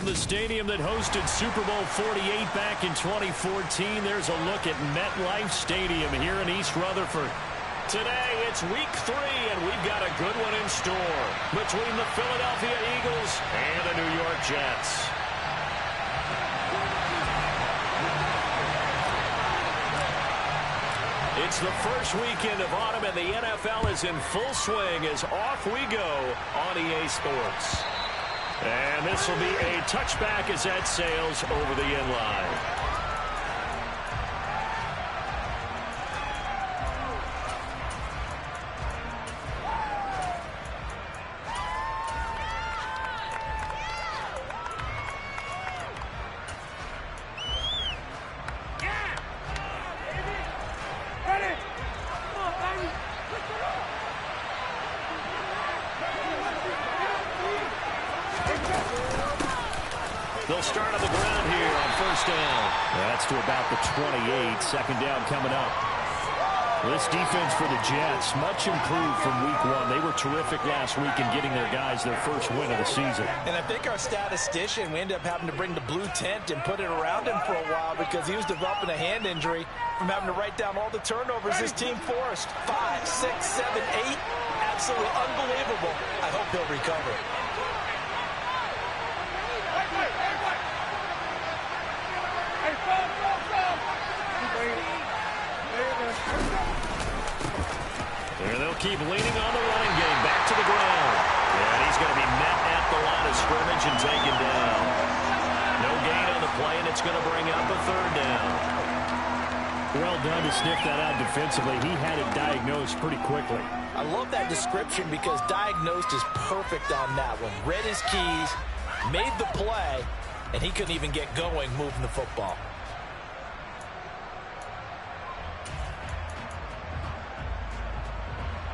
From the stadium that hosted Super Bowl 48 back in 2014, there's a look at MetLife Stadium here in East Rutherford. Today, it's week 3, and we've got a good one in store between the Philadelphia Eagles and the New York Jets. It's the first weekend of autumn, and the NFL is in full swing as off we go on EA Sports. And this will be a touchback as that sails over the end line. They'll start on the ground here on first down. That's to about the 28. Second down coming up. This defense for the Jets, much improved from week 1. They were terrific last week in getting their guys their first win of the season. And I think our statistician, we ended up having to bring the blue tent and put it around him for a while because he was developing a hand injury from having to write down all the turnovers his team forced. 5, 6, 7, 8. Absolutely unbelievable. I hope he'll recover. There they'll keep leaning on the running game. Back to the ground. And he's going to be met at the line of scrimmage and taken down. No gain on the play, and it's going to bring up a third down. Well done to sniff that out defensively. He had it diagnosed pretty quickly. I love that description because diagnosed is perfect on that one. Read his keys, made the play, and he couldn't even get going moving the football.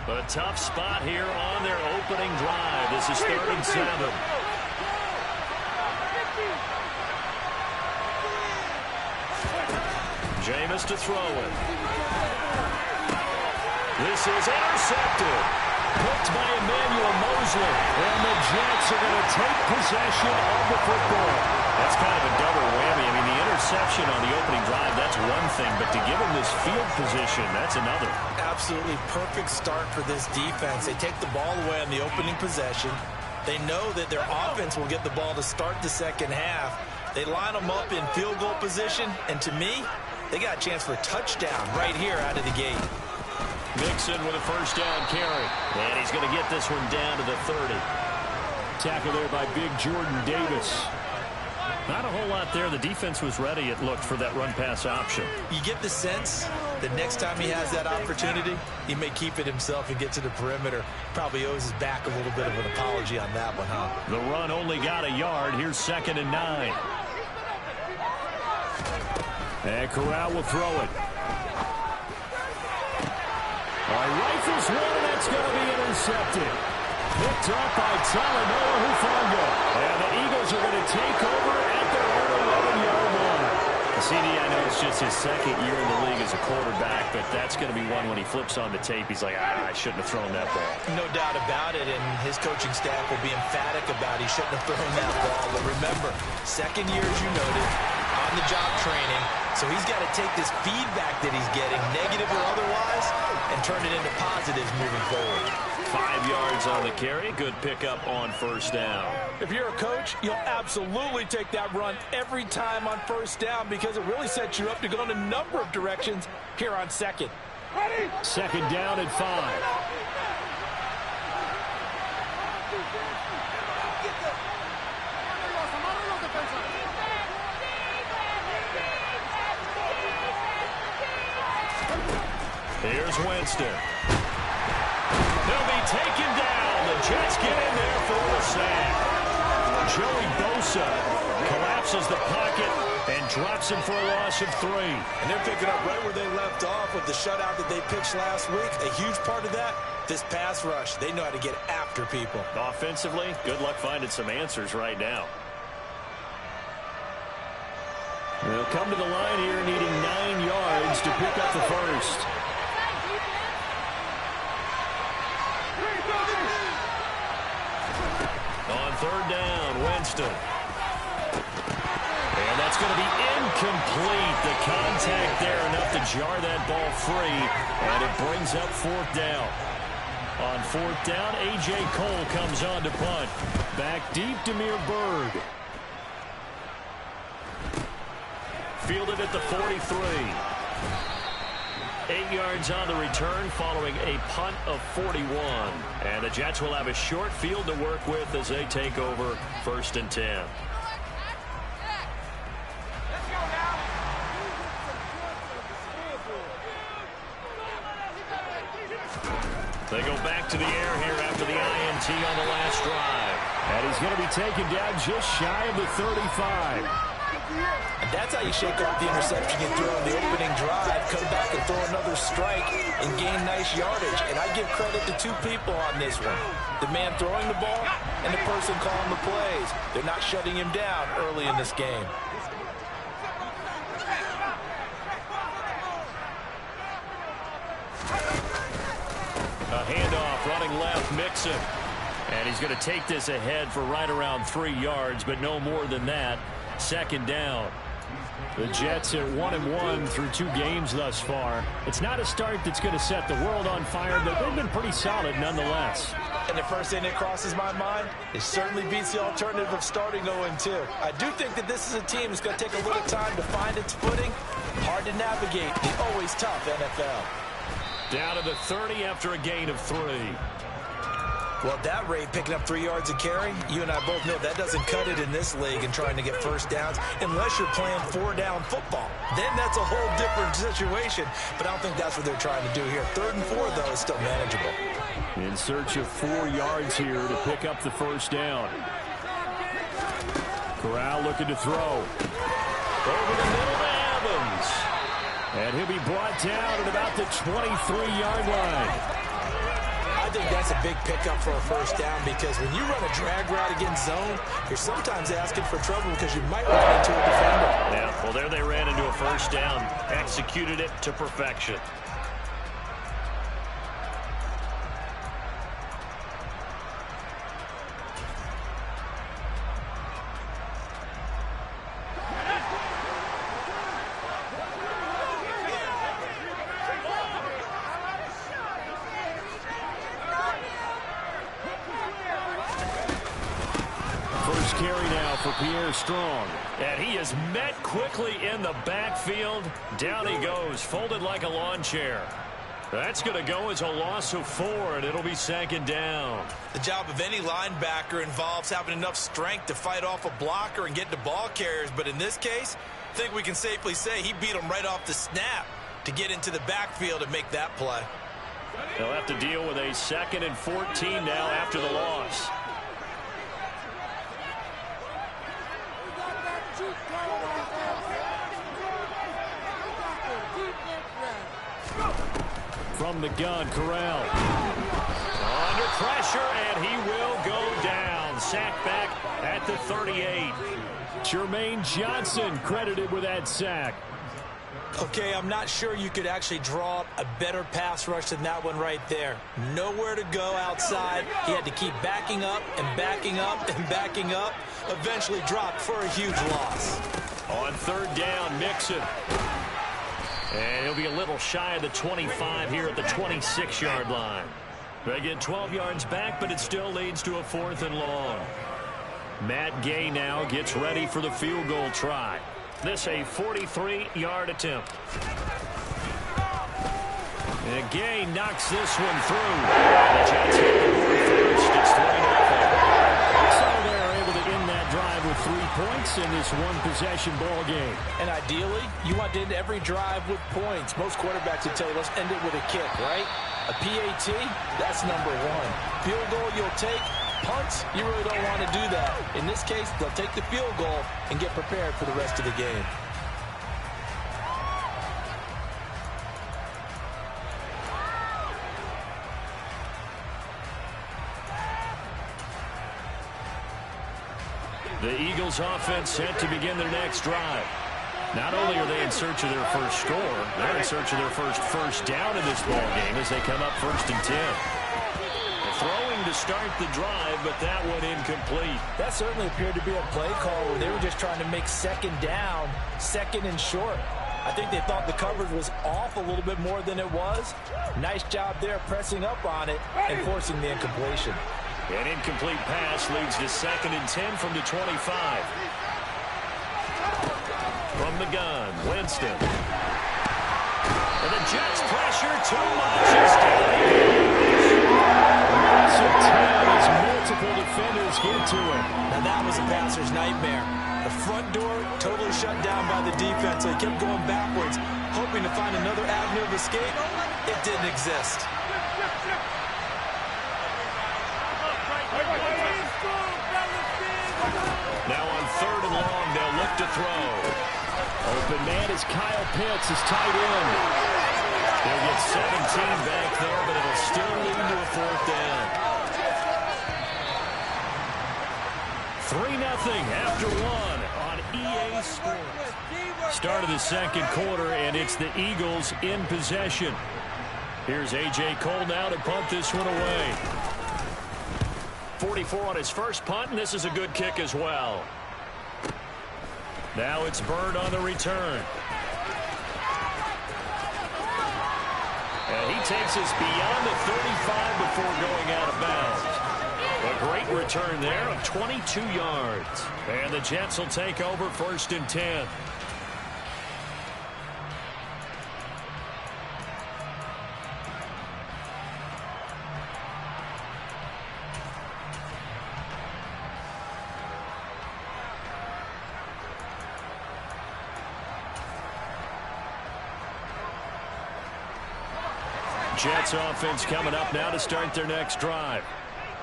A tough spot here on their opening drive. This is 3rd and 7. Jameis to throw it. This is intercepted. Picked by Emmanuel Mosley. And the Jets are going to take possession of the football. That's kind of a double whammy. I mean, the interception on the opening drive, that's one thing. But to give him this field position, that's another. Absolutely perfect start for this defense. They take the ball away on the opening possession. They know that their offense will get the ball to start the second half. They line them up in field goal position. And to me, they got a chance for a touchdown right here out of the gate. Mixon with a first down carry. And he's going to get this one down to the 30. Tackle there by big Jordan Davis. Not a whole lot there. The defense was ready, it looked, for that run-pass option. You get the sense that next time he has that opportunity, he may keep it himself and get to the perimeter. Probably owes his back a little bit of an apology on that one, huh? The run only got a yard. Here's 2nd and 9. And Corral will throw it. All right, rifles one, and that's going to be intercepted. Picked up by Talanoa Hufanga. And the Eagles are going to take over at their own 11-yard line. CD, I know it's just his 2nd year in the league as a quarterback, but that's going to be one when he flips on the tape. He's like, I shouldn't have thrown that ball. No doubt about it, and his coaching staff will be emphatic about he shouldn't have thrown that ball. But remember, 2nd year, as you noted, on-the-job training. So he's got to take this feedback that he's getting, negative or otherwise, and turn it into positives moving forward. 5 yards on the carry. Good pickup on first down. If you're a coach, you'll absolutely take that run every time on first down because it really sets you up to go in a number of directions here on 2nd. 2nd down and 5. Here's Winston. They'll be taken down. The Jets get in there for the sack. Joey Bosa collapses the pocket and drops him for a loss of 3. And they're picking up right where they left off with the shutout that they pitched last week. A huge part of that, this pass rush. They know how to get after people. Offensively, good luck finding some answers right now. They'll come to the line here needing 9 yards to pick up the first. On 3rd down, Winston. It's going to be incomplete. The contact there enough to jar that ball free, and it brings up fourth down. On fourth down, A.J. Cole comes on to punt. Back deep, Damiere Byrd. Fielded at the 43. 8 yards on the return following a punt of 41. And the Jets will have a short field to work with as they take over 1st and 10. They go back to the air here after the INT on the last drive. And he's going to be taken down just shy of the 35. And that's how you shake off the interception you throw in the opening drive, come back and throw another strike and gain nice yardage. And I give credit to two people on this one. The man throwing the ball and the person calling the plays. They're not shutting him down early in this game. A handoff running left, Mixon. And he's going to take this ahead for right around 3 yards, but no more than that. 2nd down. The Jets are 1-1 through 2 games thus far. It's not a start that's going to set the world on fire, but they've been pretty solid nonetheless. And the first thing that crosses my mind, it certainly beats the alternative of starting 0-2. I do think that this is a team that's going to take a little time to find its footing. Hard to navigate the always tough NFL. Down to the 30 after a gain of 3. Well, at that rate, picking up 3 yards a carry, you and I both know that doesn't cut it in this league and trying to get first downs unless you're playing 4-down football. Then that's a whole different situation, but I don't think that's what they're trying to do here. 3rd and 4, though, is still manageable. In search of 4 yards here to pick up the first down. Corral looking to throw. Over the middle to Evans. And he'll be brought down at about the 23-yard line. I think that's a big pickup for a first down because when you run a drag route against zone, you're sometimes asking for trouble because you might run into a defender. Yeah, well, there they ran into a first down. Executed it to perfection. Carry now for Pierre Strong. And he is met quickly in the backfield. Down he goes, folded like a lawn chair. That's going to go as a loss of 4, and it'll be 2nd down. The job of any linebacker involves having enough strength to fight off a blocker and get to ball carriers. But in this case, I think we can safely say he beat him right off the snap to get into the backfield and make that play. They'll have to deal with a 2nd and 14 now after the loss. From the gun, Corral. Under pressure, and he will go down. Sacked back at the 38. Jermaine Johnson credited with that sack. Okay, I'm not sure you could actually draw up a better pass rush than that one right there. Nowhere to go outside. He had to keep backing up and backing up and backing up. Eventually dropped for a huge loss. On 3rd down, Mixon. And he'll be a little shy of the 25 here at the 26-yard line. They get 12 yards back, but it still leads to a 4th and long. Matt Gay now gets ready for the field goal try. This a 43-yard attempt. And Gay knocks this one through. The Jets hit the board first. It's 3-0. So they're able to end that drive with 3 points in this one-possession ball game. And ideally, you want to end every drive with points. Most quarterbacks would tell you, let's end it with a kick, right? A PAT, that's number 1. Field goal you'll take. Punts, you really don't want to do that. In this case, they'll take the field goal and get prepared for the rest of the game. The Eagles offense set to begin their next drive. Not only are they in search of their first score, they're in search of their first down in this ball game as they come up 1st and 10. Throwing to start the drive, but that one incomplete. That certainly appeared to be a play call where they were just trying to make second down, second and short. I think they thought the coverage was off a little bit more than it was. Nice job there pressing up on it and forcing the incompletion. An incomplete pass leads to 2nd and 10 from the 25. From the gun, Winston. And the Jets pressure too much. It's down. Loss of 10 as multiple defenders get to it. Now that was a passer's nightmare. The front door totally shut down by the defense, so he kept going backwards, hoping to find another avenue of escape. It didn't exist. Now on 3rd and long, they'll look to throw. Open man is Kyle Pitts, is tight end. They'll get 17 back there, but it'll still lead to a 4th down. 3-0 after 1 on EA Sports. Start of the 2nd quarter, and it's the Eagles in possession. Here's A.J. Cole now to punt this one away. 44 on his first punt, and this is a good kick as well. Now it's Bird on the return. And he takes us beyond the 35 before going out of bounds. A great return there of 22 yards. And the Jets will take over 1st and 10. Jets offense coming up now to start their next drive.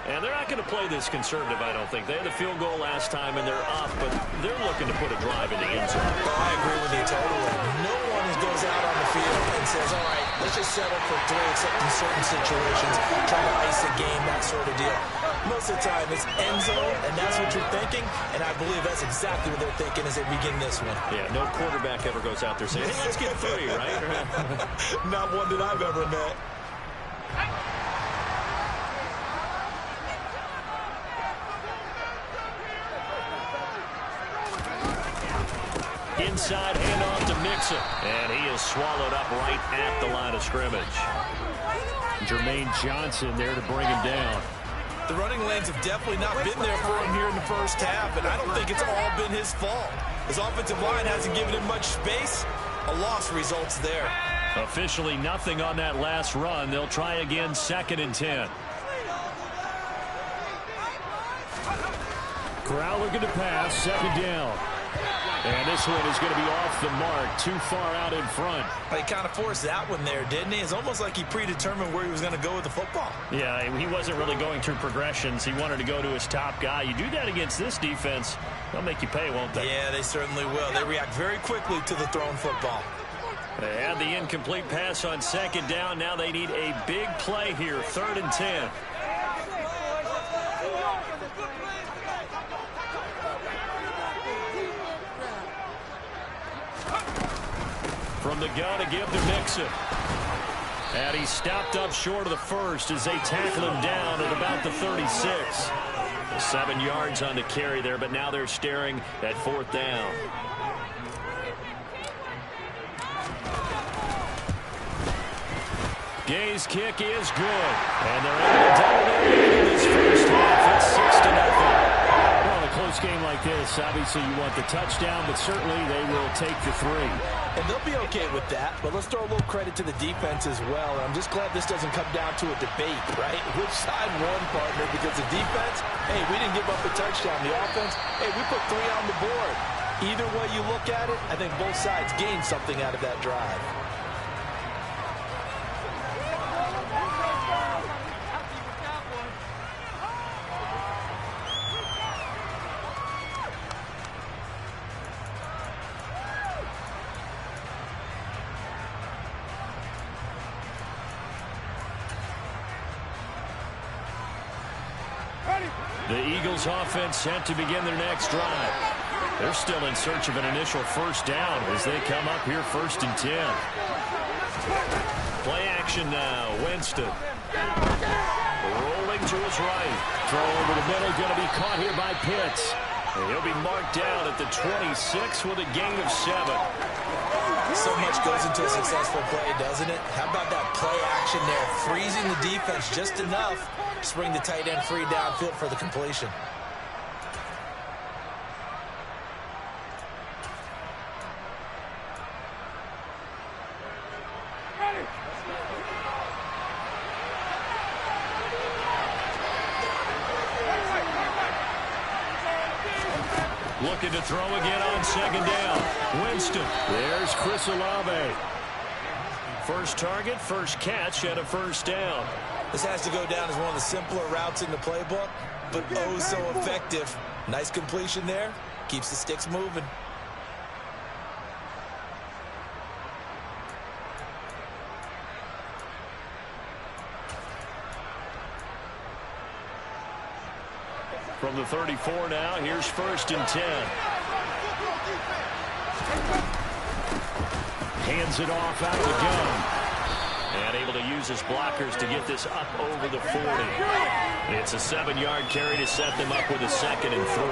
And they're not going to play this conservative, I don't think. They had a field goal last time, and they're up, but they're looking to put a drive in the end zone. I agree with you totally. No one goes out on the field and says, all right, let's just settle for 3, except in certain situations, try to ice a game, that sort of deal. Most of the time, it's end zone, and that's what you're thinking, and I believe that's exactly what they're thinking as they begin this one. Yeah, no quarterback ever goes out there saying, hey, let's get 3, right? Not one that I've ever met. Inside handoff to Mixon. And he is swallowed up right at the line of scrimmage. Jermaine Johnson there to bring him down. The running lanes have definitely not been there for him here in the first half, and I don't think it's all been his fault. His offensive line hasn't given him much space. A loss results there. Officially nothing on that last run. They'll try again 2nd and 10. Corral looking to pass, 2nd down. And this one is going to be off the mark, too far out in front. He kind of forced that one there, didn't he? It's almost like he predetermined where he was going to go with the football. Yeah, he wasn't really going through progressions. He wanted to go to his top guy. You do that against this defense, they'll make you pay, won't they? Yeah, they certainly will. They react very quickly to the thrown football. They had the incomplete pass on 2nd down. Now they need a big play here, 3rd and 10. From the gun to give to Mixon. And he stopped up short of the first as they tackle him down at about the 36. 7 yards on the carry there, but now they're staring at 4th down. Gay's kick is good. And they're able to double it in this first half. It's 6-0. Well, in a close game like this, obviously you want the touchdown, but certainly they will take the 3. And they'll be okay with that, but let's throw a little credit to the defense as well. I'm just glad this doesn't come down to a debate, right? Which side won, partner? Because the defense, hey, we didn't give up a touchdown. The offense, hey, we put 3 on the board. Either way you look at it, I think both sides gained something out of that drive. The Eagles offense set to begin their next drive. They're still in search of an initial 1st down as they come up here 1st and 10. Play action now. Winston rolling to his right. Throw over the middle, going to be caught here by Pitts. And he'll be marked down at the 26 with a gain of 7. So much goes into a successful play, doesn't it? How about that play action there? Freezing the defense just enough to bring the tight end free downfield for the completion. Looking to throw again on second down. Winston. There's Chris Olave. First target, first catch, and a first down. This has to go down as one of the simpler routes in the playbook, but oh so effective. Nice completion there. Keeps the sticks moving. From the 34 now, here's 1st and 10. Hands it off out of the gun. And able to use his blockers to get this up over the 40. It's a 7-yard carry to set them up with a 2nd and 3.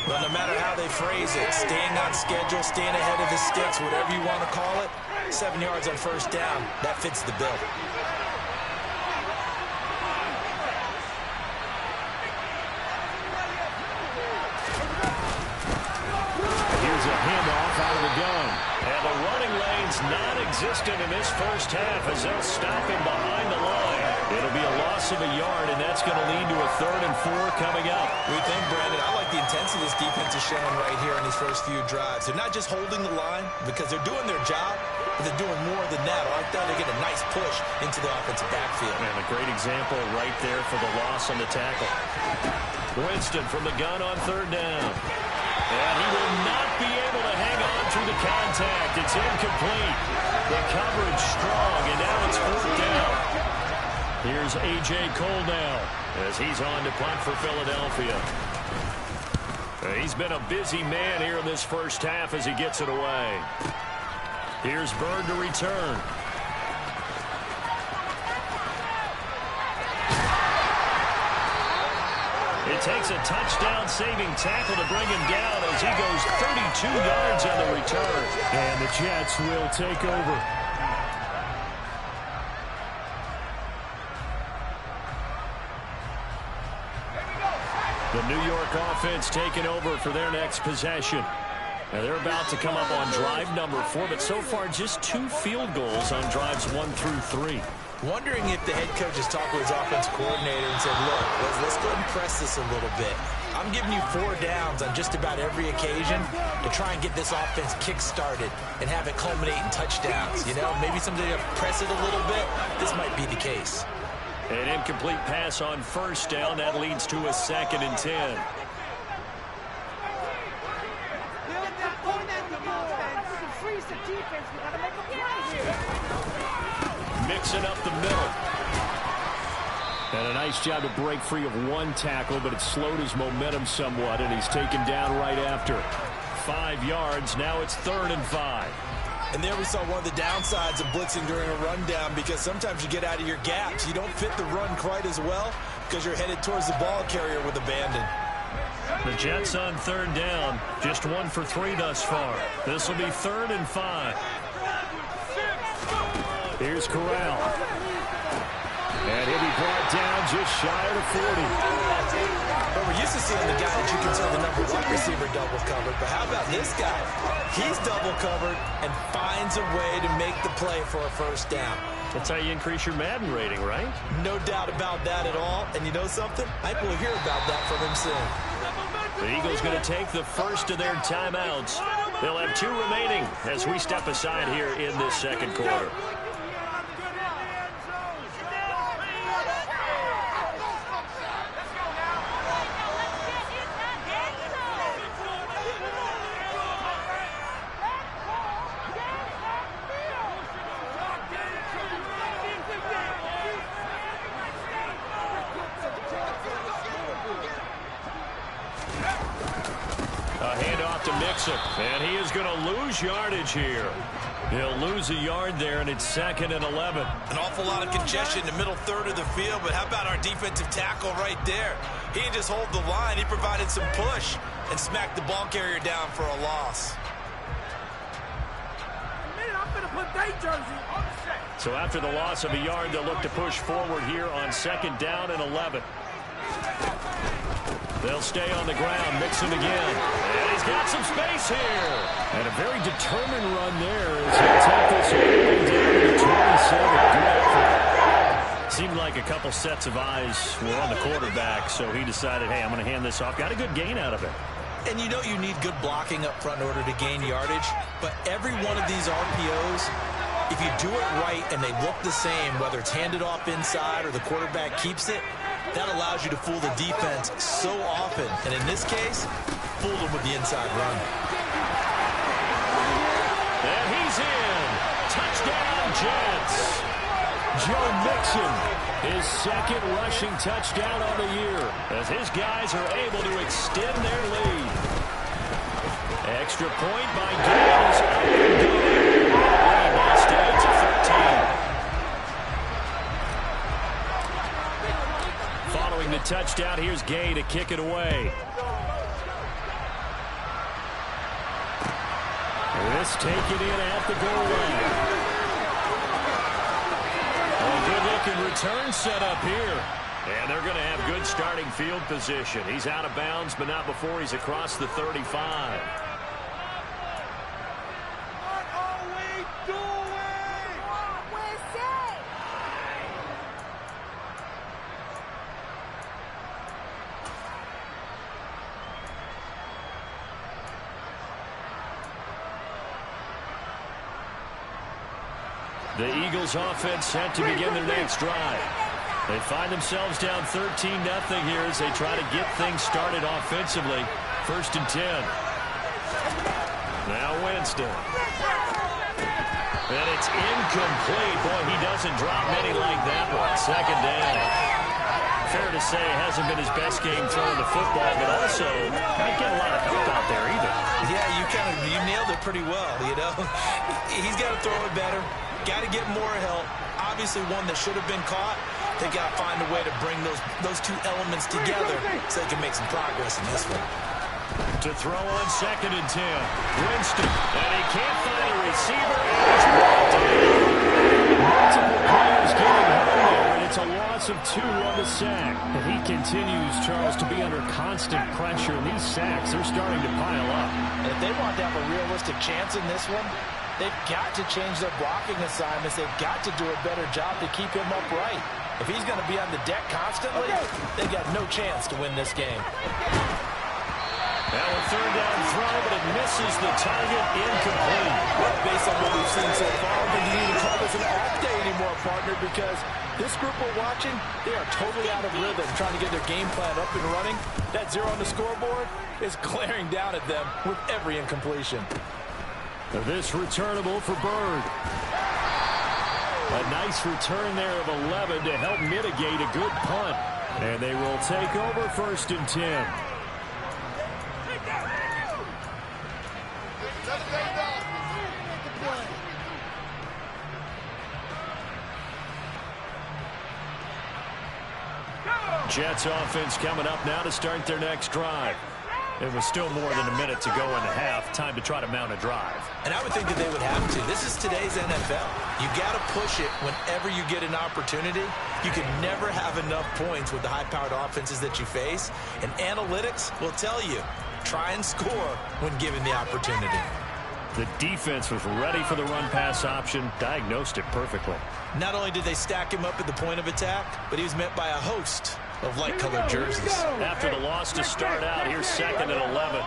Well, no matter how they phrase it, staying on schedule, staying ahead of the sticks, whatever you want to call it, 7 yards on first down, that fits the bill. Here's a handoff out of the gun. And the running lane's non-existent in this first half as they'll stop him behind the line. It'll be a loss of a yard, and that's going to lead to a 3rd and 4 coming up. We think, Brandon, I like the intensity this defense is showing right here in these first few drives. They're not just holding the line because they're doing their job, but they're doing more than that. I like that. They get a nice push into the offensive backfield. And a great example right there for the loss on the tackle. Winston from the gun on 3rd down. And he will not be able to hang on through the contact. It's incomplete. The coverage strong, and now it's 4th down. Here's A.J. Cole now as he's on to punt for Philadelphia. He's been a busy man here in this first half as he gets it away. Here's Bird to return. It takes a touchdown-saving tackle to bring him down as he goes 32 yards on the return. And the Jets will take over. The New York offense taking over for their next possession. Now they're about to come up on drive number 4, but so far just 2 field goals on drives 1 through 3. Wondering if the head coach has talked with his offensive coordinator and said, look, let's go ahead and press this a little bit. I'm giving you 4 downs on just about every occasion to try and get this offense kick-started and have it culminate in touchdowns. You know, maybe someday to press it a little bit. This might be the case. An incomplete pass on first down. That leads to a 2nd and 10. Mixing up the middle. And a nice job to break free of 1 tackle, but it slowed his momentum somewhat, and he's taken down right after. 5 yards. Now it's 3rd and 5. And there we saw one of the downsides of blitzing during a rundown, because sometimes you get out of your gaps. You don't fit the run quite as well because you're headed towards the ball carrier with abandon. The Jets on 3rd down. Just 1 for 3 thus far. This will be 3rd and 5. Here's Corral. And he'll be brought down just shy of the 40. Well, we're used to seeing the guy that you consider the number 1 receiver double covered, but how about this guy? He's double covered and finds a way to make the play for a first down. That's how you increase your Madden rating, right? No doubt about that at all. And you know something? I think we'll hear about that from him soon. The Eagles going to take the first of their timeouts. They'll have 2 remaining as we step aside here in this 2nd quarter. And he is going to lose yardage here. He'll lose a yard there, and it's 2nd and 11. An awful lot of congestion in the middle third of the field, but how about our defensive tackle right there? He didn't just hold the line. He provided some push and smacked the ball carrier down for a loss. So after the loss of a yard, they'll look to push forward here on 2nd down and 11. They'll stay on the ground, mix him again. And he's got some space here. And a very determined run there as he'll take this all the way down to the 27. Good effort. Seemed like a couple sets of eyes were on the quarterback, so he decided, hey, I'm going to hand this off. Got a good gain out of it. And you know you need good blocking up front in order to gain yardage, but every one of these RPOs, if you do it right and they look the same, whether it's handed off inside or the quarterback keeps it, that allows you to fool the defense so often. And in this case, fooled them with the inside run. And he's in. Touchdown, Jets. Joe Mixon, his 2nd rushing touchdown on the year, as his guys are able to extend their lead. Extra point by Gales. That stays at 13. Following the touchdown, here's Gay to kick it away. This taken in at the goal line. Good-looking return set up here. And they're going to have good starting field position. He's out of bounds, but not before he's across the 35. The Eagles offense set to begin their next drive. They find themselves down 13-0 here as they try to get things started offensively. 1st and 10. Now Winston. And it's incomplete. Boy, he doesn't drop many like that one. 2nd down. Fair to say it hasn't been his best game throwing the football, but also not getting a lot of help out there either. Yeah, you nailed it pretty well, you know. He's got to throw it better. Got to get more help. Obviously one that should have been caught. They got to find a way to bring those two elements together so they can make some progress in this one. To throw on 2nd and 10. Winston. And he can't find a receiver. And he's brought down. Multiple players getting hurt there, and it's a loss of 2 on the sack. And he continues, Charles, to be under constant pressure. And these sacks, they're starting to pile up. And if they want to have a realistic chance in this one, they've got to change their blocking assignments. They've got to do a better job to keep him upright. If he's going to be on the deck constantly, they've got no chance to win this game. Now a 3rd down throw, but it misses the target, incomplete. Well, based on what we've seen so far, I don't think you need to call this an off day anymore, partner, because this group we're watching, they are totally out of rhythm, trying to get their game plan up and running. That 0 on the scoreboard is glaring down at them with every incompletion. This returnable for Bird. A nice return there of 11 to help mitigate a good punt. And they will take over 1st and 10. Jets offense coming up now to start their next drive. It was still more than a minute to go in the half. Time to try to mount a drive. And I would think that they would have to. This is today's NFL. You got to push it whenever you get an opportunity. You can never have enough points with the high-powered offenses that you face. And analytics will tell you, try and score when given the opportunity. The defense was ready for the run-pass option, diagnosed it perfectly. Not only did they stack him up at the point of attack, but he was met by a host of light-colored jerseys. After the loss to start out, here's 2nd and 11.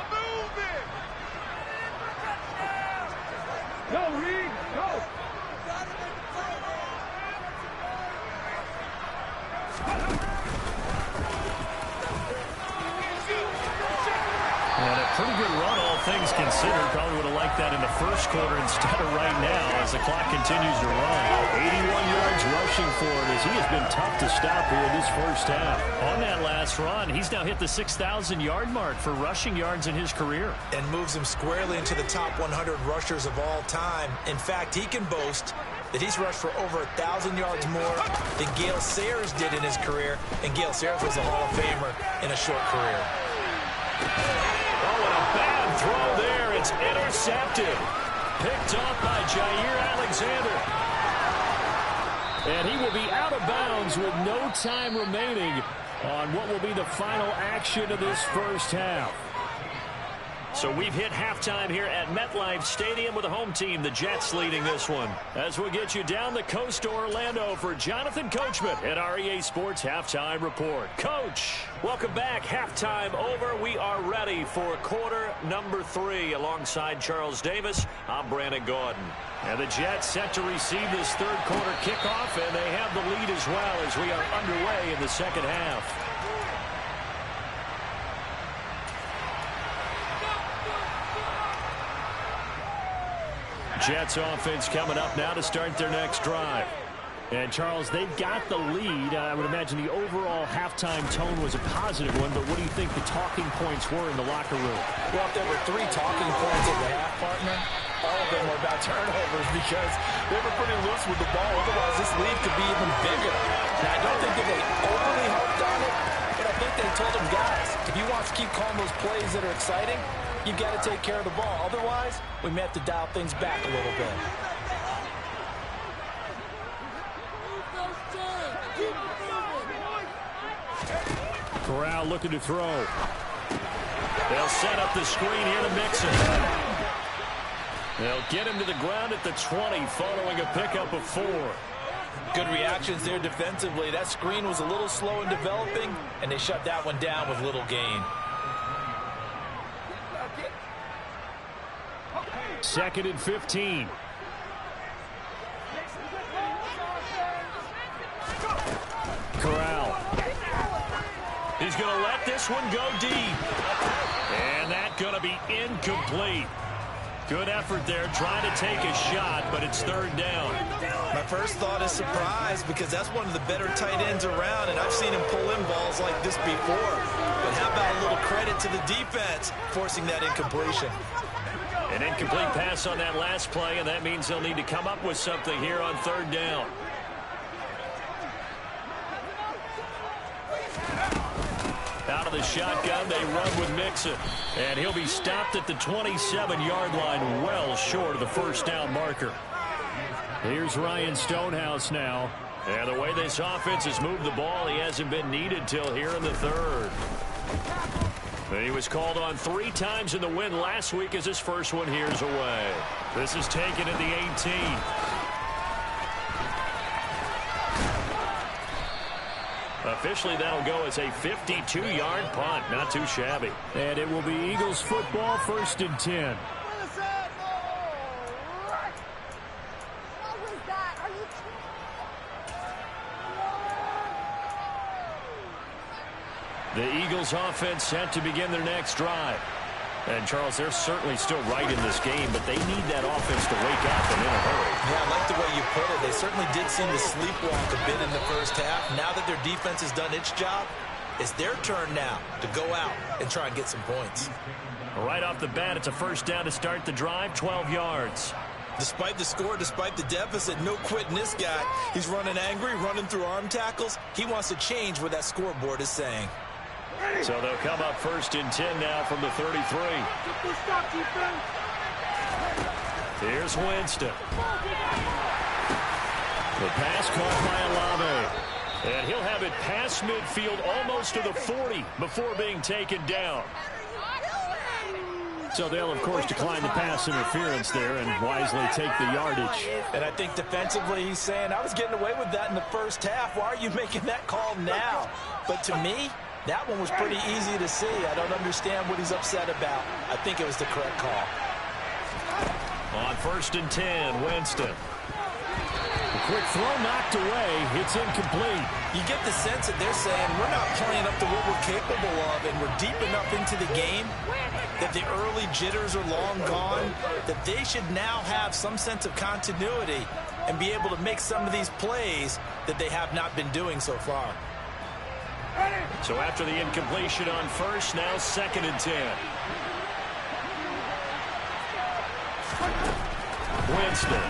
Go, Reed, go. And a pretty good run, all things considered. Probably would have liked that in the first quarter instead of right now as the clock continues to run. 81 yards rushing for it as he has been tough to stop here in this first half. On that last run, he's now hit the 6,000-yard mark for rushing yards in his career. And moves him squarely into the top 100 rushers of all time. In fact, he can boast that he's rushed for over 1,000 yards more than Gale Sayers did in his career. And Gale Sayers was a Hall of Famer in a short career. Oh, and a bad throw there. It's intercepted. Picked off by Jair Alexander. And he will be out of bounds with no time remaining on what will be the final action of this first half. So we've hit halftime here at MetLife Stadium with the home team, the Jets, leading this one. As we'll get you down the coast to Orlando for Jonathan Coachman at REA Sports Halftime Report. Coach, welcome back. Halftime over. We are ready for quarter number 3. Alongside Charles Davis, I'm Brandon Gaudin. And the Jets set to receive this third quarter kickoff, and they have the lead as well as we are underway in the second half. Jets offense coming up now to start their next drive. And, Charles, they've got the lead. I would imagine the overall halftime tone was a positive one, but what do you think the talking points were in the locker room? Well, if there were 3 talking points at the half, partner, all of them were about turnovers because they were pretty loose with the ball. Otherwise, this lead could be even bigger. Now, I don't think that they overly harped on it, but I think they told them, guys, if you want to keep calling those plays that are exciting, you've got to take care of the ball. Otherwise, we may have to dial things back a little bit. Corral looking to throw. They'll set up the screen here to Mixon. They'll get him to the ground at the 20 following a pickup of 4. Good reactions there defensively. That screen was a little slow in developing, and they shut that one down with little gain. Second and 15. Corral. He's going to let this one go deep. And that's going to be incomplete. Good effort there, trying to take a shot, but it's third down. My first thought is surprise because that's one of the better tight ends around, and I've seen him pull in balls like this before. But how about a little credit to the defense forcing that incompletion? An incomplete pass on that last play, and that means they'll need to come up with something here on third down. Out of the shotgun, they run with Mixon. And he'll be stopped at the 27-yard line, well short of the first down marker. Here's Ryan Stonehouse now. And the way this offense has moved the ball, he hasn't been needed till here in the third. He was called on 3 times in the win last week as his first one here's away. This is taken at the 18. Officially, that'll go as a 52-yard punt. Not too shabby. And it will be Eagles football, first and 10. The Eagles offense set to begin their next drive. And, Charles, they're certainly still right in this game, but they need that offense to wake up and in a hurry. Yeah, I like the way you put it. They certainly did seem to sleepwalk a bit in the first half. Now that their defense has done its job, it's their turn now to go out and try and get some points. Right off the bat, it's a first down to start the drive, 12 yards. Despite the score, despite the deficit, no quitting this guy. He's running angry, running through arm tackles. He wants to change what that scoreboard is saying. So they'll come up first and 10 now from the 33. Here's Winston. The pass caught by Olave. And he'll have it past midfield almost to the 40 before being taken down. So they'll, of course, decline the pass interference there and wisely take the yardage. And I think defensively he's saying, I was getting away with that in the first half. Why are you making that call now? But to me, that one was pretty easy to see. I don't understand what he's upset about. I think it was the correct call. On first and 10, Winston. A quick throw knocked away. It's incomplete. You get the sense that they're saying, we're not playing up to what we're capable of, and we're deep enough into the game that the early jitters are long gone, that they should now have some sense of continuity and be able to make some of these plays that they have not been doing so far. So after the incompletion on first, now 2nd and 10. Winston.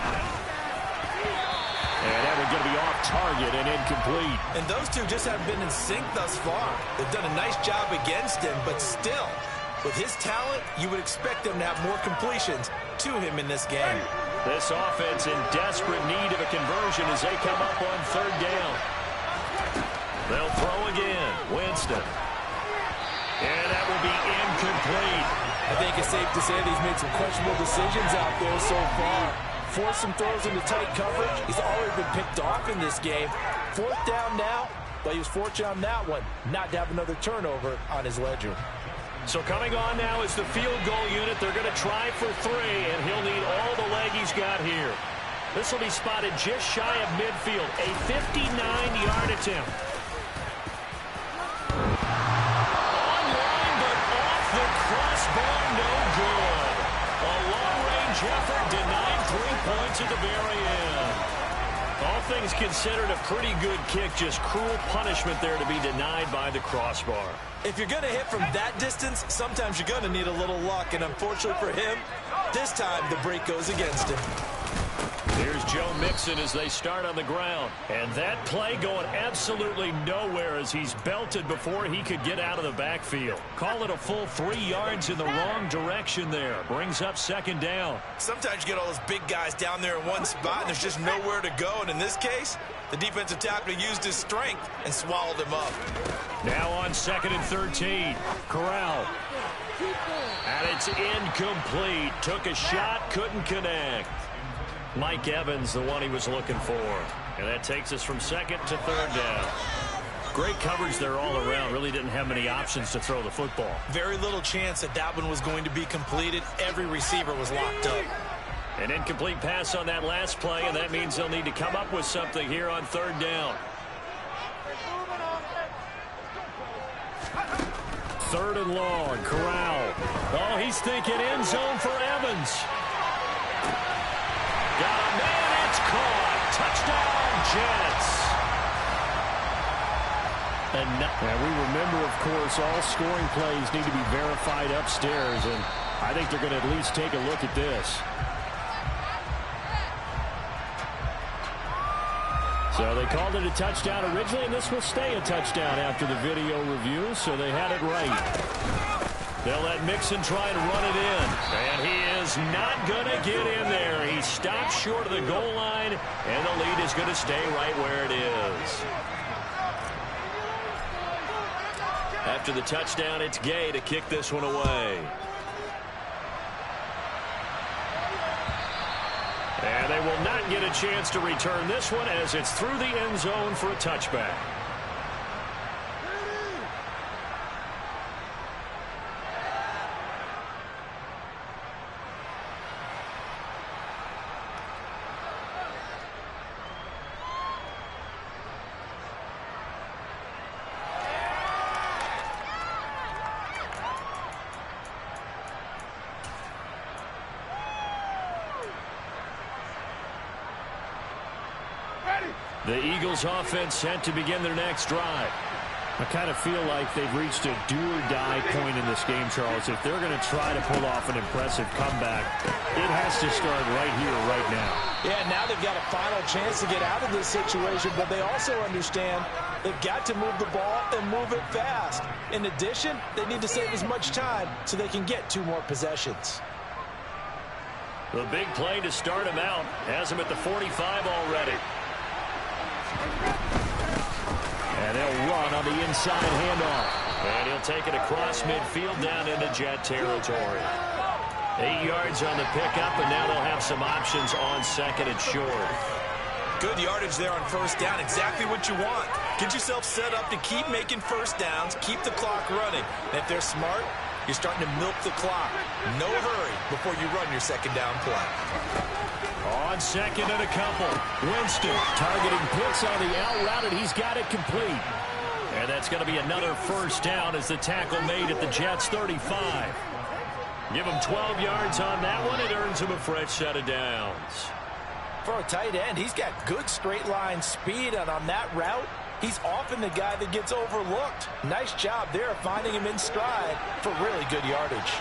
And that one's going to be off target and incomplete. And those two just haven't been in sync thus far. They've done a nice job against him, but still, with his talent, you would expect them to have more completions to him in this game. This offense in desperate need of a conversion as they come up on 3rd down. They'll throw again. Winston. And that will be incomplete. I think it's safe to say that he's made some questionable decisions out there so far. Forced some throws into tight coverage. He's already been picked off in this game. 4th down now, but he was fortunate on that one not to have another turnover on his ledger. So coming on now is the field goal unit. They're going to try for 3, and he'll need all the leg he's got here. This will be spotted just shy of midfield. A 59-yard attempt. Online, but off the crossbar, no good. A long-range effort denied 3 points at the very end. All things considered, a pretty good kick. Just cruel punishment there to be denied by the crossbar. If you're going to hit from that distance, sometimes you're going to need a little luck. And unfortunately for him, this time the break goes against him. Here's Joe Mixon as they start on the ground. And that play going absolutely nowhere as he's belted before he could get out of the backfield. Call it a full 3 yards in the wrong direction there. Brings up 2nd down. Sometimes you get all those big guys down there in one spot, and there's just nowhere to go. And in this case, the defensive tackle used his strength and swallowed him up. Now on 2nd and 13. Corral. And it's incomplete. Took a shot, couldn't connect. Mike Evans, the one he was looking for. And that takes us from 2nd to 3rd down. Great coverage there all around. Really didn't have many options to throw the football. Very little chance that that one was going to be completed. Every receiver was locked up. An incomplete pass on that last play, and that means they'll need to come up with something here on 3rd down. 3rd and long. Corral. Oh, he's thinking end zone for Evans. Got a man, it's caught. Touchdown, Jets. And we remember, of course, all scoring plays need to be verified upstairs, and I think they're going to at least take a look at this. So they called it a touchdown originally, and this will stay a touchdown after the video review, so they had it right. They'll let Mixon try and run it in. And he is not going to get in there. He stopped short of the goal line, and the lead is going to stay right where it is. After the touchdown, it's Gay to kick this one away. And they will not get a chance to return this one as it's through the end zone for a touchback. The Eagles offense set to begin their next drive. I kind of feel like they've reached a do-or-die point in this game, Charles. If they're going to try to pull off an impressive comeback, it has to start right here, right now. Yeah, now they've got a final chance to get out of this situation, but they also understand they've got to move the ball and move it fast. In addition, they need to save as much time so they can get 2 more possessions. The big play to start him out has him at the 45 already. And they'll run on the inside handoff. And he'll take it across midfield down into Jet territory. 8 yards on the pickup, and now they'll have some options on 2nd and short. Good yardage there on 1st down. Exactly what you want. Get yourself set up to keep making 1st downs, keep the clock running. And if they're smart, you're starting to milk the clock. No hurry before you run your 2nd down play. On 2nd and a couple. Winston targeting Pitts on the out route, and he's got it complete. And that's going to be another first down as the tackle made at the Jets' 35. Give him 12 yards on that one. It earns him a fresh set of downs. For a tight end, he's got good straight line speed, and on that route, he's often the guy that gets overlooked. Nice job there finding him in stride for really good yardage.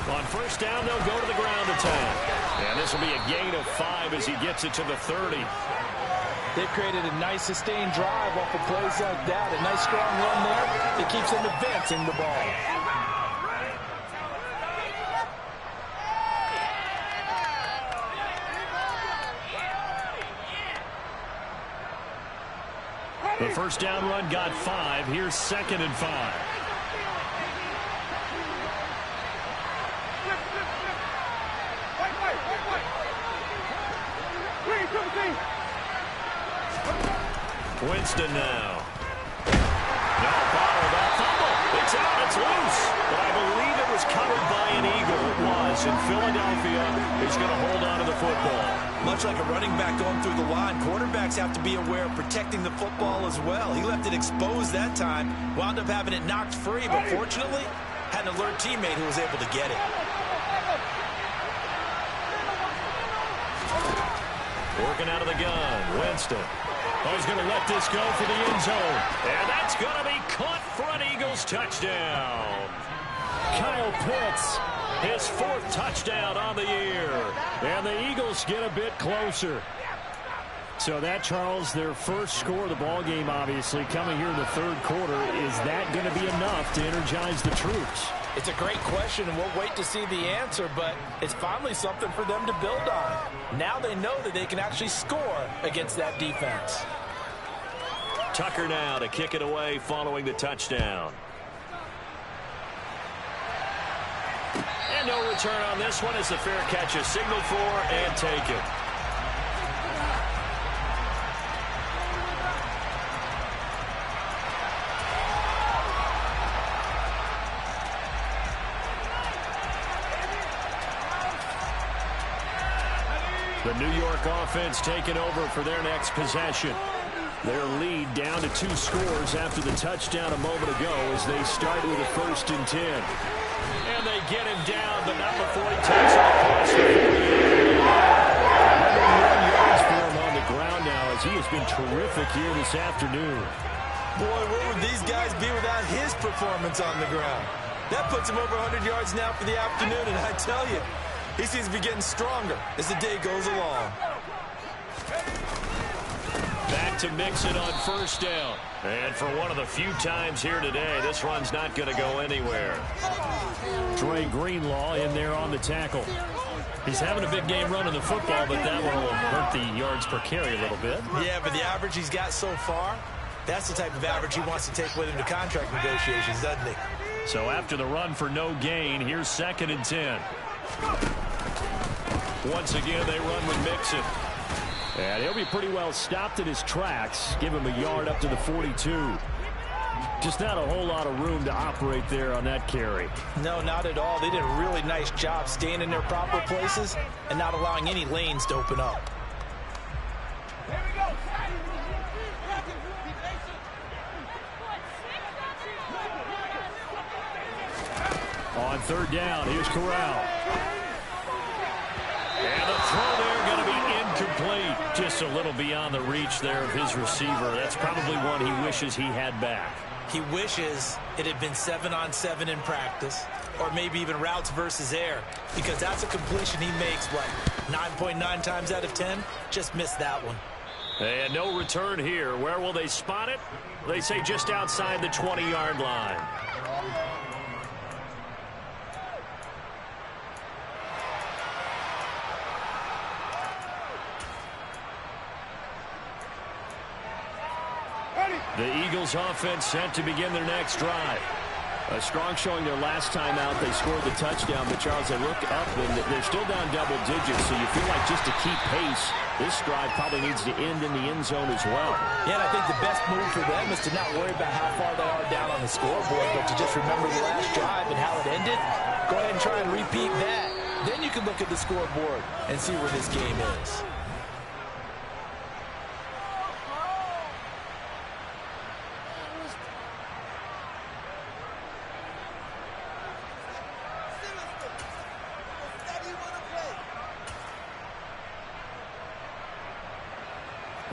On first down, they'll go to the ground attack. And this will be a gain of 5 as he gets it to the 30. They've created a nice sustained drive off of plays like that. A nice strong run there that keeps them advancing the ball. The first down run got 5. Here's 2nd and 5. Winston now. No, bottle, that fumble. It's out, it's loose. But I believe it was covered by an Eagle. It was, and Philadelphia is going to hold on to the football. Much like a running back going through the line, quarterbacks have to be aware of protecting the football as well. He left it exposed that time, wound up having it knocked free, but fortunately, had an alert teammate who was able to get it. Working out of the gun, Winston. Oh, he's going to let this go for the end zone. And that's going to be caught for an Eagles touchdown. Kyle Pitts, his 4th touchdown on the year. And the Eagles get a bit closer. So that, Charles, their first score of the ball game, obviously, coming here in the 3rd quarter. Is that going to be enough to energize the troops? It's a great question, and we'll wait to see the answer, but it's finally something for them to build on. Now they know that they can actually score against that defense. Tucker now to kick it away following the touchdown. And no return on this one as the fair catch is signaled for and taken. The New York offense taking over for their next possession. Their lead down to 2 scores after the touchdown a moment ago as they start with a 1st and 10. And they get him down, but not before he takes it across the 48. 101 yards for him on the ground now as he has been terrific here this afternoon. Boy, where would these guys be without his performance on the ground? That puts him over 100 yards now for the afternoon, and I tell you, he seems to be getting stronger as the day goes along. Back to Mixon on first down. And for one of the few times here today, this run's not going to go anywhere. Trey Greenlaw in there on the tackle. He's having a big game running the football, but that one will hurt the yards per carry a little bit. Yeah, but the average he's got so far, that's the type of average he wants to take with him to contract negotiations, doesn't he? So after the run for no gain, here's 2nd and 10. Once again, they run with Mixon. And he'll be pretty well stopped in his tracks. Give him a yard up to the 42. Just not a whole lot of room to operate there on that carry. No, not at all. They did a really nice job staying in their proper places and not allowing any lanes to open up. On 3rd down, here's Corral. And the throw there going to be incomplete. Just a little beyond the reach there of his receiver. That's probably one he wishes he had back. He wishes it had been 7-on-7 in practice, or maybe even routes versus air, because that's a completion he makes, what, 9.9 times out of 10? Just missed that one. And no return here. Where will they spot it? They say just outside the 20-yard line. The Eagles offense set to begin their next drive. A strong showing their last time out. They scored the touchdown, but Charles, they look up and they're still down double digits, so you feel like just to keep pace, this drive probably needs to end in the end zone as well. Yeah, and I think the best move for them is to not worry about how far they are down on the scoreboard, but to just remember the last drive and how it ended. Go ahead and try and repeat that. Then you can look at the scoreboard and see where this game is.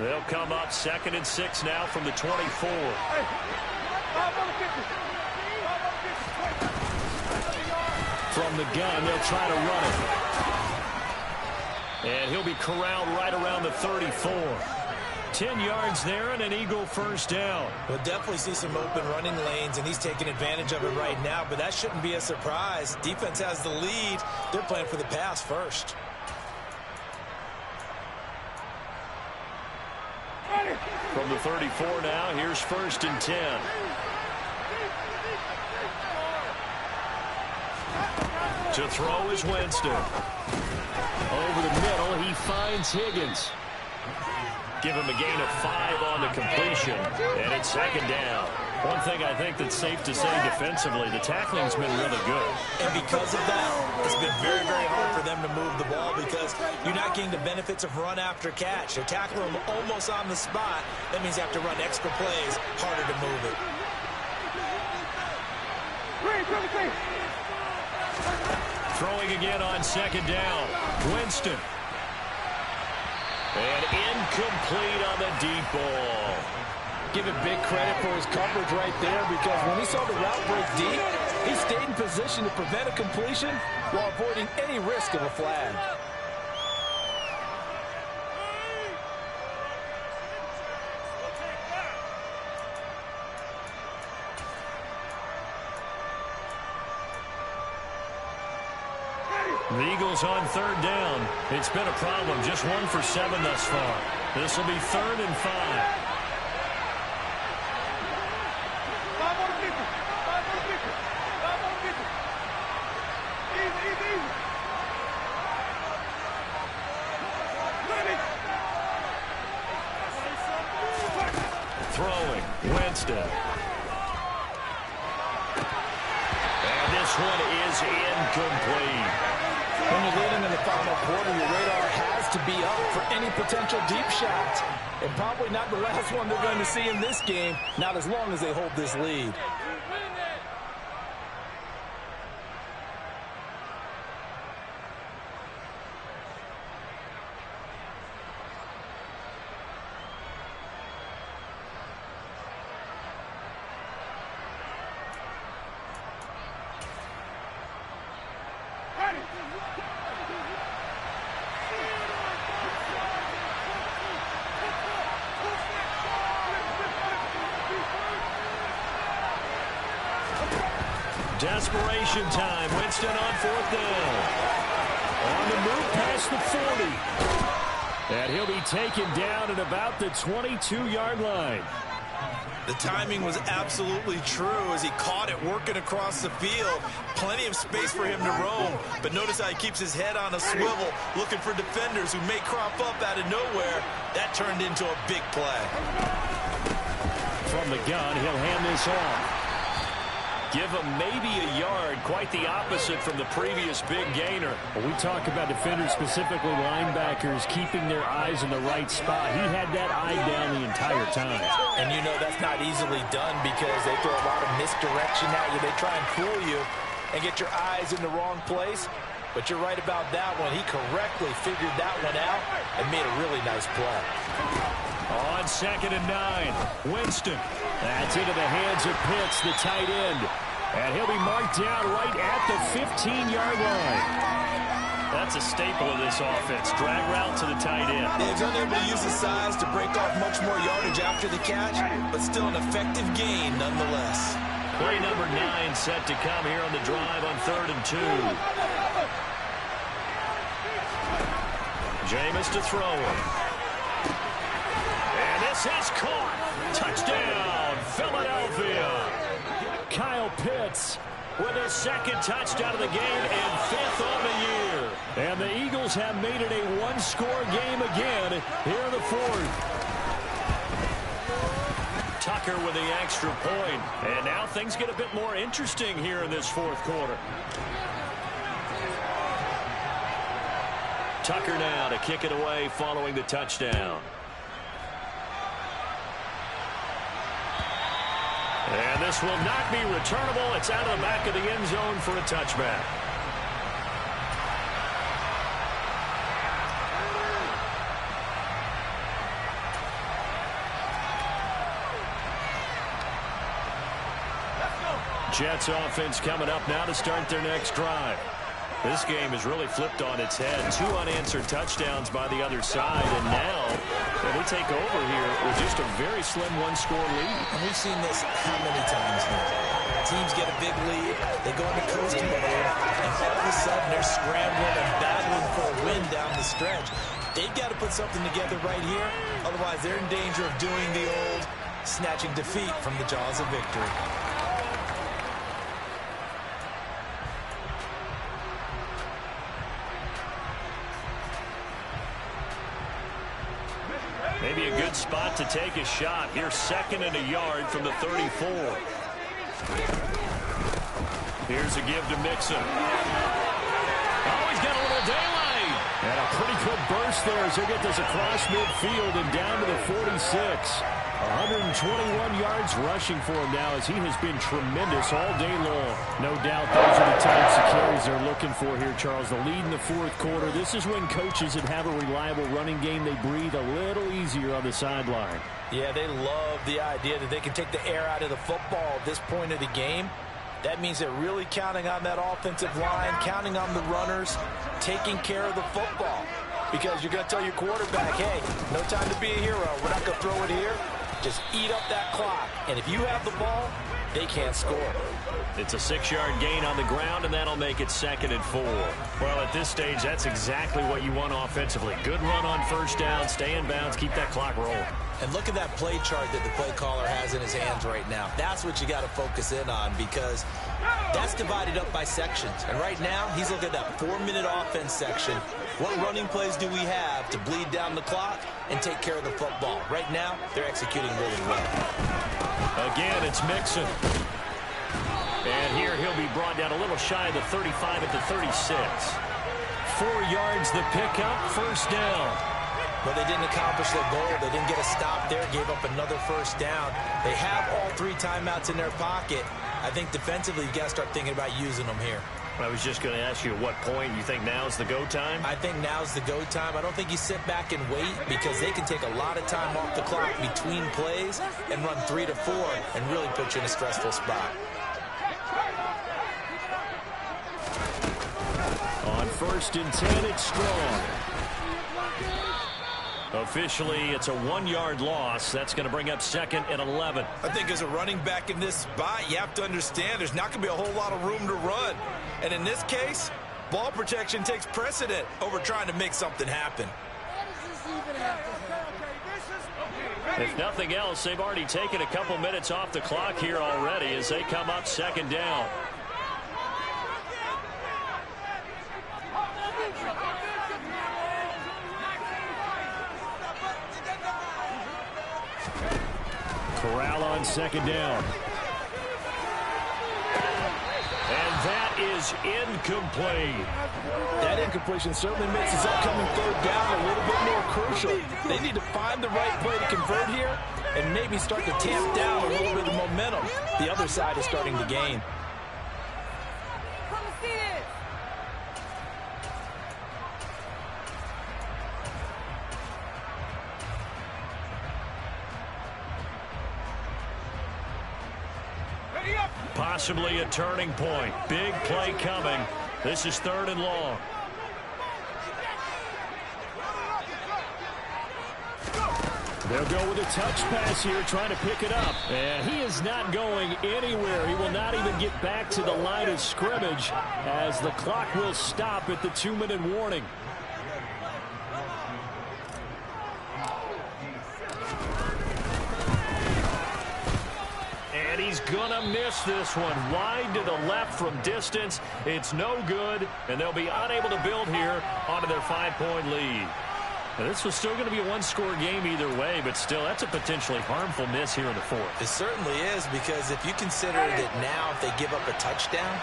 They'll come up 2nd and 6 now from the 24. From the gun, they'll try to run it. And he'll be corralled right around the 34. 10 yards there and an Eagle first down. We'll definitely see some open running lanes, and he's taking advantage of it right now, but that shouldn't be a surprise. Defense has the lead. They're playing for the pass first. From the 34 now, here's 1st and 10. To throw is Winston. Over the middle, he finds Higgins. Give him a gain of 5 on the completion, and it's 2nd down. One thing I think that's safe to say defensively, the tackling's been really good. And because of that, it's been very, very hard for them to move the ball because you're not getting the benefits of run after catch. They're tackling them almost on the spot. That means you have to run extra plays, harder to move it. Throwing again on 2nd down. Winston. And incomplete on the deep ball. Give it big credit for his coverage right there because when he saw the route break deep, he stayed in position to prevent a completion while avoiding any risk of a flag. The Eagles on 3rd down. It's been a problem. Just 1 for 7 thus far. This will be 3rd and 5. Throwing. Winston. And this one is incomplete. When you're leading in the final quarter, your radar has to be up for any potential deep shots. And probably not the last one they're going to see in this game, not as long as they hold this lead. Desperation time. Winston on 4th down. On the move past the 40. And he'll be taken down at about the 22-yard line. The timing was absolutely true as he caught it working across the field. Plenty of space for him to roam. But notice how he keeps his head on a swivel, looking for defenders who may crop up out of nowhere. That turned into a big play. From the gun, he'll hand this off. Give him maybe a yard, quite the opposite from the previous big gainer. When we talk about defenders, specifically linebackers, keeping their eyes in the right spot. He had that eye down the entire time. And you know that's not easily done because they throw a lot of misdirection at you. They try and fool you and get your eyes in the wrong place. But you're right about that one. He correctly figured that one out and made a really nice play. On 2nd and 9, Winston. That's into the hands of Pitts, the tight end. And he'll be marked down right at the 15-yard line. That's a staple of this offense. Drag route to the tight end. He's unable to use his size to break off much more yardage after the catch, but still an effective gain nonetheless. Play number 9 set to come here on the drive on 3rd and 2. Jameis to throw it. And this is caught. Touchdown, Philadelphia. Kyle Pitts with his 2nd touchdown of the game and 5th on the year. And the Eagles have made it a one-score game again here in the 4th. Tucker with the extra point. And now things get a bit more interesting here in this 4th quarter. Tucker now to kick it away following the touchdown. And this will not be returnable. It's out of the back of the end zone for a touchback. Jets offense coming up now to start their next drive. This game has really flipped on its head. 2 unanswered touchdowns by the other side, and now they take over here with just a very slim one-score lead. And we've seen this how many times now? Teams get a big lead, they go into coasting mode, and all of a sudden they're scrambling and battling for a win down the stretch. They've got to put something together right here, otherwise they're in danger of doing the old snatching defeat from the jaws of victory. Maybe a good spot to take a shot. Here's 2nd and a yard from the 34. Here's a give to Mixon. Oh, he's got a little daylight. And a pretty good burst there as he gets this across midfield and down to the 46. 121 yards rushing for him now as he has been tremendous all day long. No doubt those are the types of carries they're looking for here, Charles. The lead in the 4th quarter. This is when coaches that have a reliable running game, they breathe a little easier on the sideline. Yeah, they love the idea that they can take the air out of the football at this point of the game. That means they're really counting on that offensive line, counting on the runners, taking care of the football. Because you're going to tell your quarterback, hey, no time to be a hero. We're not going to throw it here. Just eat up that clock. And if you have the ball, they can't score. It's a 6-yard gain on the ground, and that'll make it 2nd and 4. Well, at this stage, that's exactly what you want offensively. Good run on first down, stay in bounds, keep that clock rolling. And look at that play chart that the play caller has in his hands right now. That's what you got to focus in on because that's divided up by sections. And right now, he's looking at that 4-minute offense section. What running plays do we have to bleed down the clock and take care of the football? Right now, they're executing really well. Again, it's Mixon. And here he'll be brought down a little shy of the 35 at the 36. 4 yards the pickup, first down. But they didn't accomplish their goal. They didn't get a stop there, gave up another first down. They have all 3 timeouts in their pocket. I think defensively, you got to start thinking about using them here. I was just going to ask you at what point you think now's the go time? I think now's the go time. I don't think you sit back and wait because they can take a lot of time off the clock between plays and run 3 to 4 and really put you in a stressful spot. On 1st and 10, it's Strong. Officially, it's a 1-yard loss. That's going to bring up 2nd and 11. I think as a running back in this spot, you have to understand there's not going to be a whole lot of room to run. And in this case, ball protection takes precedent over trying to make something happen. If nothing else, they've already taken a couple minutes off the clock here already as they come up 2nd down. Corral on 2nd down. And that is incomplete. That incompletion certainly makes this upcoming 3rd down a little bit more crucial. They need to find the right play to convert here and maybe start to tamp down a little bit of momentum. The other side is starting to gain. Possibly a turning point. Big play coming. This is 3rd and long. They'll go with a touch pass here, trying to pick it up. And he is not going anywhere. He will not even get back to the line of scrimmage as the clock will stop at the 2-minute warning. And he's going to miss this one. Wide to the left from distance. It's no good, and they'll be unable to build here onto their 5-point lead. Now, this was still going to be a 1-score game either way, but still, that's a potentially harmful miss here in the 4th. It certainly is, because if you consider that now if they give up a touchdown,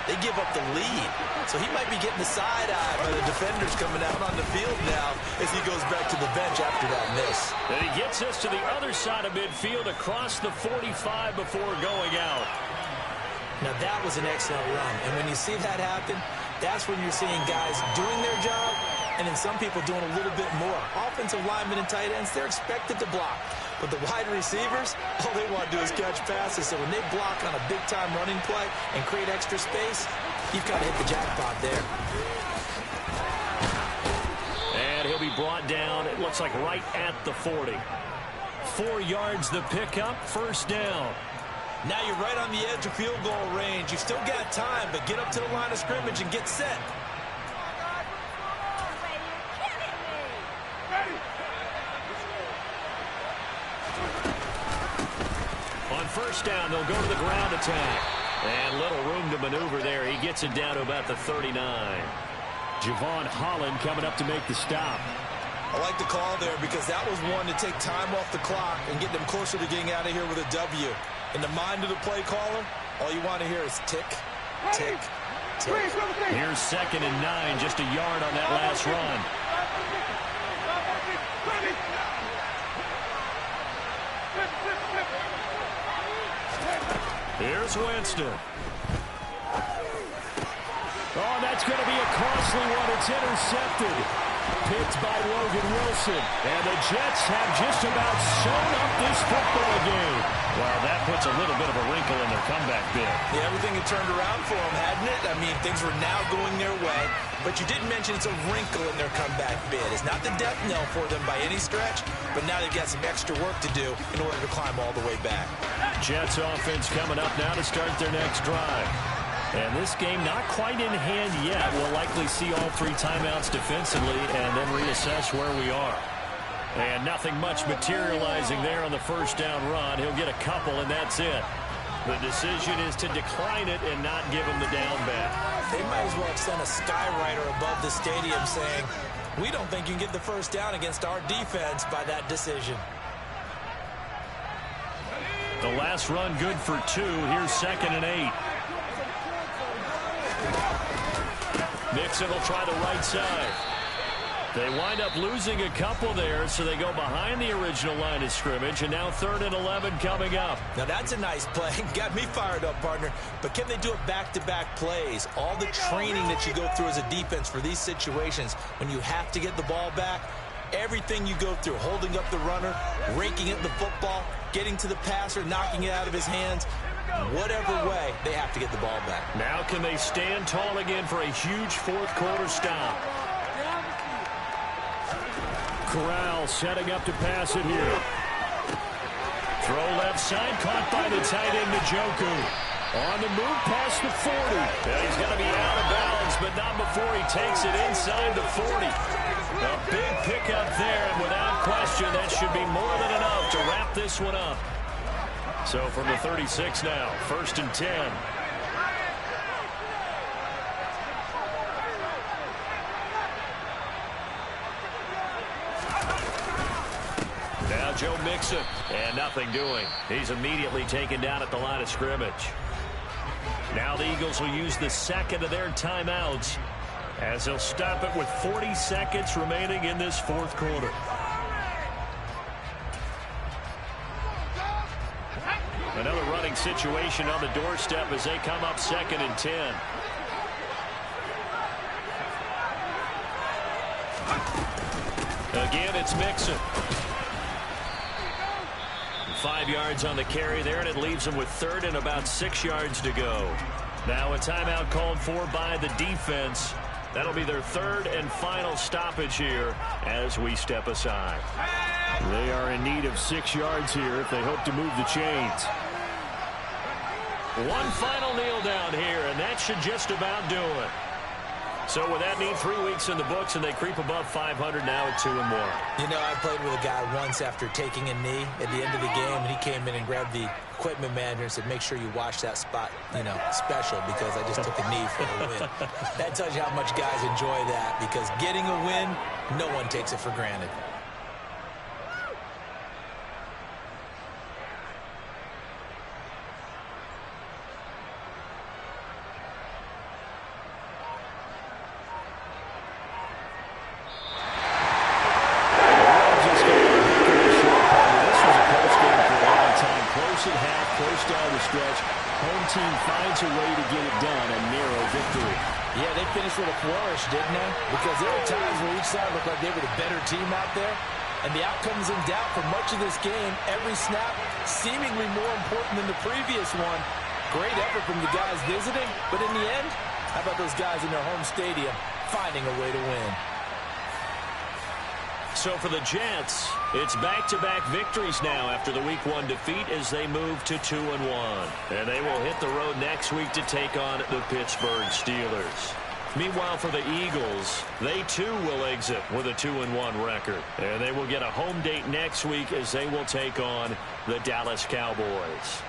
they give up the lead. So he might be getting the side-eye by the defenders coming out on the field now as he goes back to the bench after that miss. And he gets us to the other side of midfield across the 45 before going out. Now that was an excellent run. And when you see that happen, that's when you're seeing guys doing their job and then some people doing a little bit more. Offensive linemen and tight ends, they're expected to block. But the wide receivers, all they want to do is catch passes. So when they block on a big-time running play and create extra space, you've got to hit the jackpot there. And he'll be brought down, it looks like right at the 40. 4 yards the pickup, first down. Now you're right on the edge of field goal range. You've still got time, but get up to the line of scrimmage and get set. On first down, they'll go to the ground attack. And little room to maneuver there. He gets it down to about the 39. Javon Holland coming up to make the stop. I like the call there because that was one to take time off the clock and get them closer to getting out of here with a W. In the mind of the play caller, all you want to hear is tick, tick, tick. Here's 2nd and 9, just a yard on that last run. Here's Winston. Oh, that's going to be a costly one. It's intercepted. Picked by Logan Wilson. And the Jets have just about sewn up this football game. Well, that puts a little bit of a wrinkle in their comeback bid. Yeah, everything had turned around for them, hadn't it? I mean, things were now going their way. But you didn't mention it's a wrinkle in their comeback bid. It's not the death knell for them by any stretch, but now they've got some extra work to do in order to climb all the way back. Jets offense coming up now to start their next drive. And this game not quite in hand yet. We'll likely see all 3 timeouts defensively and then reassess where we are. And nothing much materializing there on the first down run. He'll get a couple, and that's it. The decision is to decline it and not give him the down back. They might as well have sent a skywriter above the stadium saying, we don't think you can get the first down against our defense by that decision. The last run good for 2. Here's 2nd and 8. Mixon will try the right side. They wind up losing a couple there, so they go behind the original line of scrimmage, and now 3rd and 11 coming up. Now that's a nice play. Got me fired up, partner. But can they do it back-to-back plays? All the training that you go through as a defense for these situations, when you have to get the ball back, everything you go through, holding up the runner, raking at the football, getting to the passer, knocking it out of his hands, whatever way, they have to get the ball back. Now can they stand tall again for a huge 4th quarter stop? Corral setting up to pass it here. Throw left side, caught by the tight end, Njoku. On the move past the 40. Yeah, he's going to be out of bounds, but not before he takes it inside the 40. A big pickup there, and without question, that should be more than enough to wrap this one up. So from the 36 now, 1st and 10. Now Joe Mixon, and nothing doing. He's immediately taken down at the line of scrimmage. Now the Eagles will use the 2nd of their timeouts as they'll stop it with 40 seconds remaining in this 4th quarter. Another running situation on the doorstep as they come up 2nd and 10. Again, it's Mixon. 5 yards on the carry there, and it leaves them with 3rd and about 6 yards to go. Now a timeout called for by the defense. That'll be their 3rd and final stoppage here as we step aside. They are in need of 6 yards here if they hope to move the chains. One final kneel down here, and that should just about do it. So with that need 3 weeks in the books, and they creep above 500 now at 2-1. You know, I played with a guy once after taking a knee at the end of the game, and he came in and grabbed the equipment manager and said, make sure you watch that spot, you know, special, because I just took a knee for a win. That tells you how much guys enjoy that, because getting a win, no one takes it for granted. Finds a way to get it done, a narrow victory. Yeah, they finished with a flourish, didn't they? Because there were times where each side looked like they were the better team out there. And the outcome's in doubt for much of this game. Every snap seemingly more important than the previous one. Great effort from the guys visiting, but in the end, how about those guys in their home stadium finding a way to win? So for the Jets, it's back-to-back victories now after the Week 1 defeat as they move to 2-1. And they will hit the road next week to take on the Pittsburgh Steelers. Meanwhile, for the Eagles, they too will exit with a 2-1 record. And they will get a home date next week as they will take on the Dallas Cowboys.